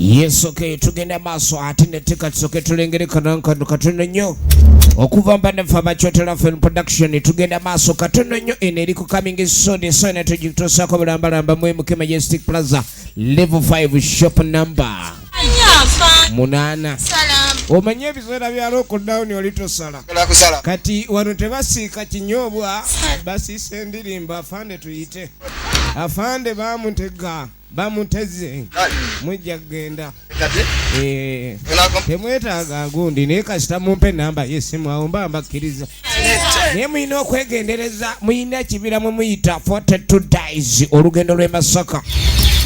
Yes, okay, tugenda maso atine tika tsoke tulengere kananka katono nnyo okuva mbane faba KYOTERA film production tugenda maso katono nnyo ene liko coming soon sana tujitosa ko bulamba mwe muke Majestic Plaza level 5 shop number munana salam omanye bizoera bya lockdown olito sala kati wano tebasika kinyobwa basi sendirimba afande tuyite afande bamuteze mujja genda temwetaaga gundi naye kasita mumpe namba yesimu awo mba mbakkiriza naye muyina okwegendereza muyina kibira mwe muyita 42 days olugendo lw'e Masaka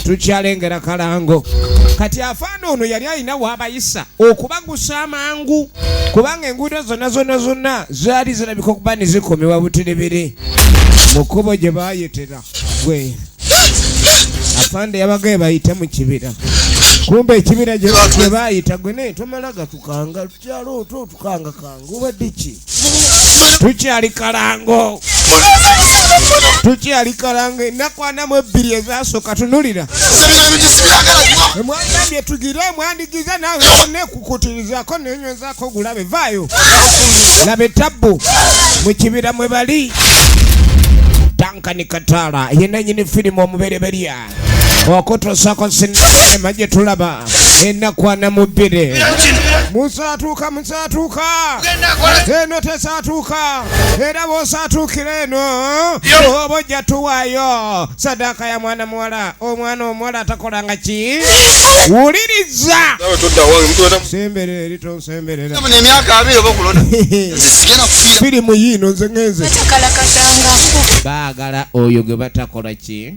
tukyalengera kalango kati afande ono yali alina waabayisa okubagusa amangu kubanga enguudo zonna zaali zirabika okuba ne zikomebwa buterebere mu kkubo gye baayetera gwe afande yabagaye bayita mu kibira kumbe ekibira gye baayita gwe naye tomala gatukanga tukyalo tukanga obadde ki tukyali kalango ennaku 42 ezasooka tunulira emwagambye tugire mwandigiza nawe nekukutirizaako nenywezaako gulabe vaayo laba etabbu mu kibira mwe bali Duncan kataala yenna nyini firimu omubereberya okotosako sinema gye tulaba ennaku 42 musaatuuka eno tesaatuuka era bw'osaatuukira eno oba ojja tuwaayo sadaaka ya mwana muwala omwana omuwala atakolanga ki wuliriza sembere eri tonsemberera firimu yiino nze ngenze baagala oyo gwe batakola ki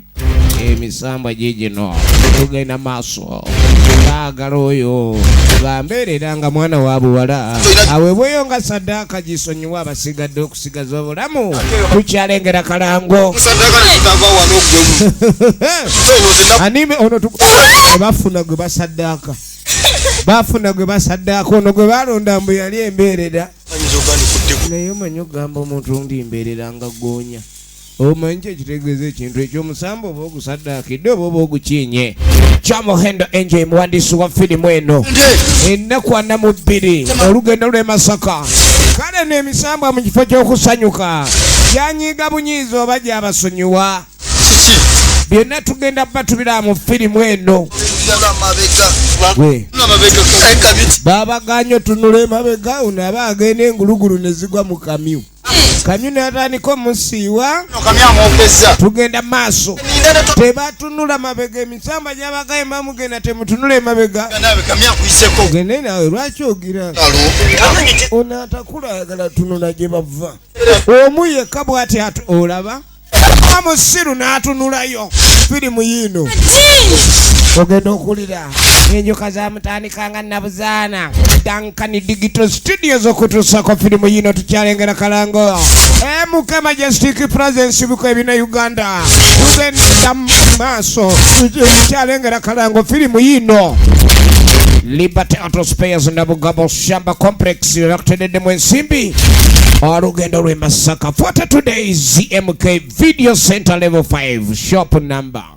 emisambwa gigino tugenda maaso baagala oyo bambeerera nga mwana wa buwala aweebweyo nga sadaaka gisonyiwa abasigadde okusigaza obulamu tukyalengera kalango anime ono bafuna gwe basaddaaka ono gwe balonda mbu yali embeerera naye omanyi okugamba omuntu ndi mbeerera nga goonya omanyi ekitegeeza ekintu ekyomusambo oba ogusaddaakidde oba ogukiinye kyamuhendo enjoy muwandiisi wa firimu eno ennaku 42 olugendo lw'e Masaka kale n'emisambwa mu kifo ky'okusanyuka gyanyiiga bunyiizi oba gyabasonyiwa byonna tugenda batubira mu firimu eno babaganye tunula emabega ono aba agenda engulugulu ne zigwa mu kamyu natandika omusiiwa tugenda maaso tebatunula mabega emisamba gyabagaye bamugenda temutunula emabega gende nawe lwaki ogira ono atakula ayagala tunula gye bava omu yekka bw'ati olaba amusiru n'atunulayo firimu yiino ogenda okulira enjoka zamutandikanga nabuzaana Duncan Digital Studios okutuusako firimu yino tukyalengera kalango muke Majestic Presence buko ebina Uganda tugenda maaso tukyalengera kalango firimu yino Liberty Auto Spares Nabugabo Shamba Complex located mu Ensimbi olugendo lw'e Masaka 42 days MK Video Center level 5 shop number